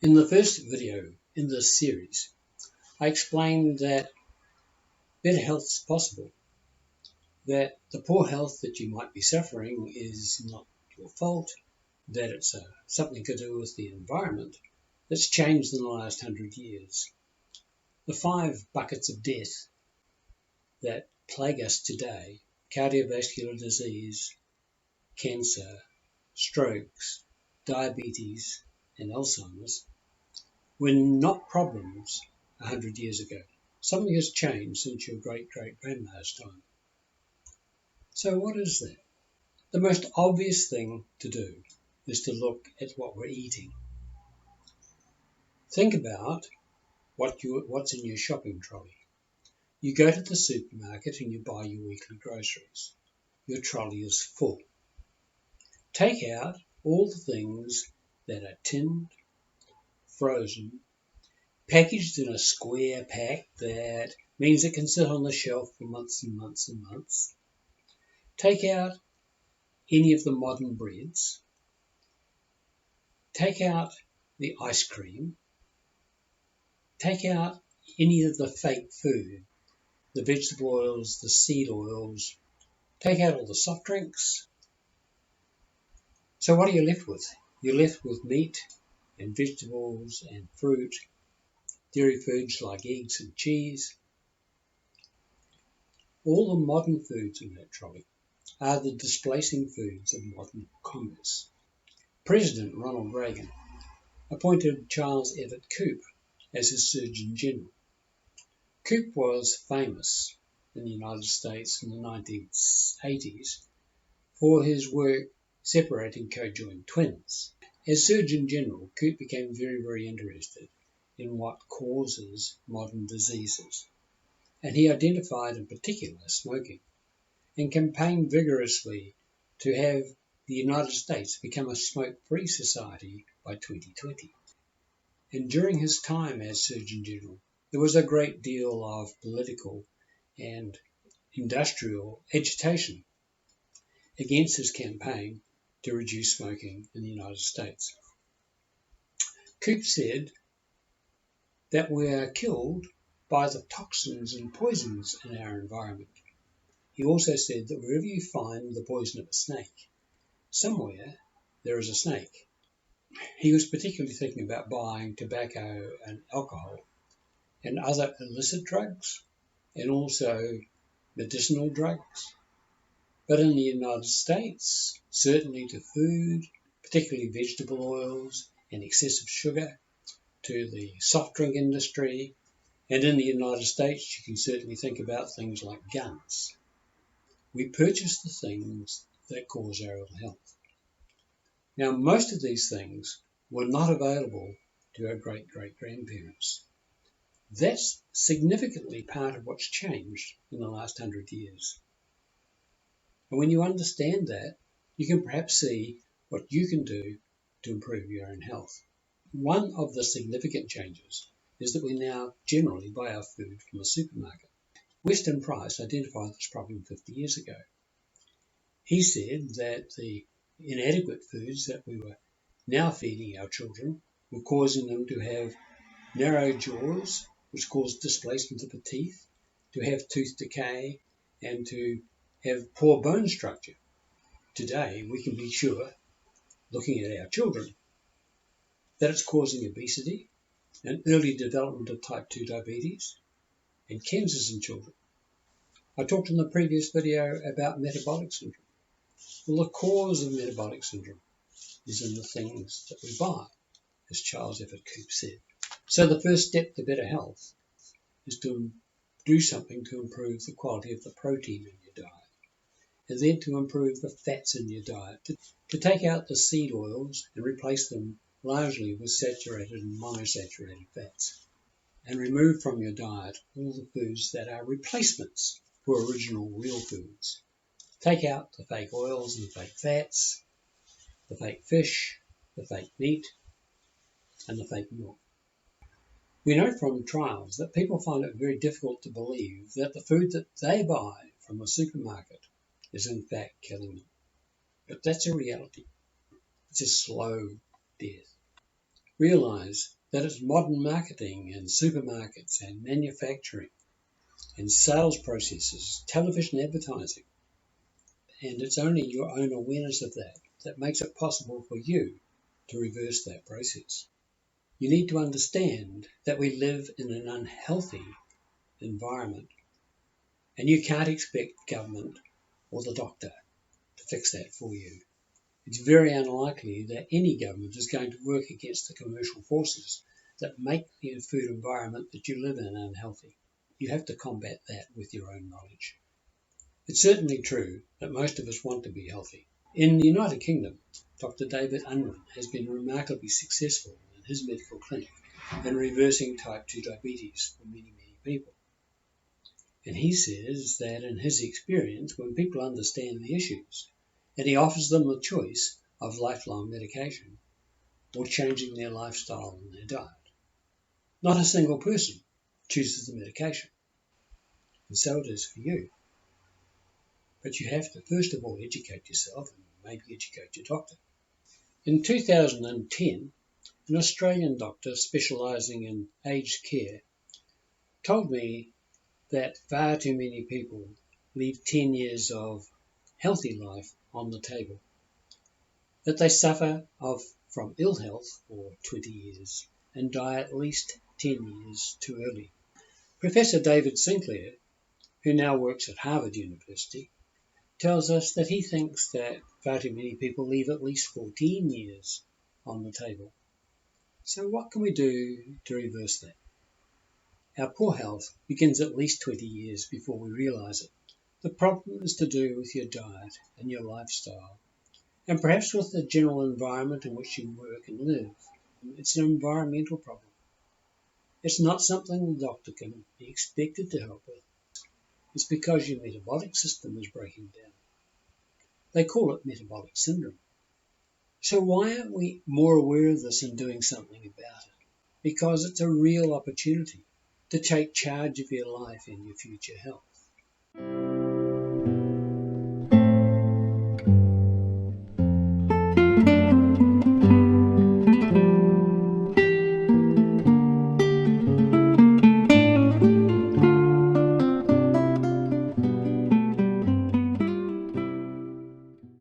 In the first video in this series, I explained that better health is possible, that the poor health that you might be suffering is not your fault, that it's something to do with the environment that's changed in the last 100 years. The 5 buckets of death that plague us today, cardiovascular disease, cancer, strokes, diabetes, and Alzheimer's, were not problems 100 years ago. Something has changed since your great-great-grandma's time. So what is that? The most obvious thing to do is to look at what we're eating. Think about what's in your shopping trolley. You go to the supermarket and you buy your weekly groceries. Your trolley is full. Take out all the things that are tinned, frozen, packaged in a square pack that means it can sit on the shelf for months and months and months. Take out any of the modern breads. Take out the ice cream. Take out any of the fake food, the vegetable oils, the seed oils. Take out all the soft drinks. So what are you left with? You're left with meat and vegetables and fruit, dairy foods like eggs and cheese. All the modern foods in that trolley are the displacing foods of modern commerce. President Ronald Reagan appointed Charles Everett Koop as his Surgeon General. Koop was famous in the United States in the 1980s for his work separating co-joined twins. As Surgeon General, Koop became very interested in what causes modern diseases, and he identified in particular smoking and campaigned vigorously to have the United States become a smoke-free society by 2020. And during his time as Surgeon General, there was a great deal of political and industrial agitation against his campaign to reduce smoking in the United States. Koop said that we are killed by the toxins and poisons in our environment. He also said that wherever you find the poison of a snake, somewhere there is a snake. He was particularly thinking about buying tobacco and alcohol and other illicit drugs and also medicinal drugs. But in the United States, certainly to food, particularly vegetable oils and excessive sugar, to the soft drink industry, and in the United States you can certainly think about things like guns. We purchase the things that cause our ill health. Now, most of these things were not available to our great-great-grandparents. That's significantly part of what's changed in the last 100 years. And when you understand that, you can perhaps see what you can do to improve your own health. One of the significant changes is that we now generally buy our food from a supermarket. Weston Price identified this problem 50 years ago. He said that the inadequate foods that we were now feeding our children were causing them to have narrow jaws, which caused displacement of the teeth, to have tooth decay, and to have poor bone structure. Today, we can be sure, looking at our children, that it's causing obesity and early development of type 2 diabetes and cancers in children. I talked in the previous video about metabolic syndrome. Well, the cause of metabolic syndrome is in the things that we buy, as Charles Everett Koop said. So the first step to better health is to do something to improve the quality of the protein in your diet, and then to improve the fats in your diet, to take out the seed oils and replace them largely with saturated and monosaturated fats, and remove from your diet all the foods that are replacements for original real foods. Take out the fake oils and fake fats, the fake fish, the fake meat, and the fake milk. We know from trials that people find it very difficult to believe that the food that they buy from a supermarket is in fact killing them. But that's a reality. It's a slow death. Realize that it's modern marketing and supermarkets and manufacturing and sales processes, television advertising. And it's only your own awareness of that that makes it possible for you to reverse that process. You need to understand that we live in an unhealthy environment, and you can't expect government or the doctor to fix that for you. It's very unlikely that any government is going to work against the commercial forces that make the food environment that you live in unhealthy. You have to combat that with your own knowledge. It's certainly true that most of us want to be healthy. In the United Kingdom, Dr. David Unwin has been remarkably successful in his medical clinic in reversing type 2 diabetes for many, many people. And he says that in his experience, when people understand the issues, and he offers them the choice of lifelong medication or changing their lifestyle and their diet, not a single person chooses the medication. And so it is for you. But you have to, first of all, educate yourself and maybe educate your doctor. In 2010, an Australian doctor specialising in aged care told me that far too many people leave 10 years of healthy life on the table, that they suffer from ill health for 20 years and die at least 10 years too early. Professor David Sinclair, who now works at Harvard University, tells us that he thinks that far too many people leave at least 14 years on the table. So what can we do to reverse that? Our poor health begins at least 20 years before we realise it. The problem is to do with your diet and your lifestyle, and perhaps with the general environment in which you work and live. It's an environmental problem. It's not something the doctor can be expected to help with. It's because your metabolic system is breaking down. They call it metabolic syndrome. So why aren't we more aware of this and doing something about it? Because it's a real opportunity to take charge of your life and your future health.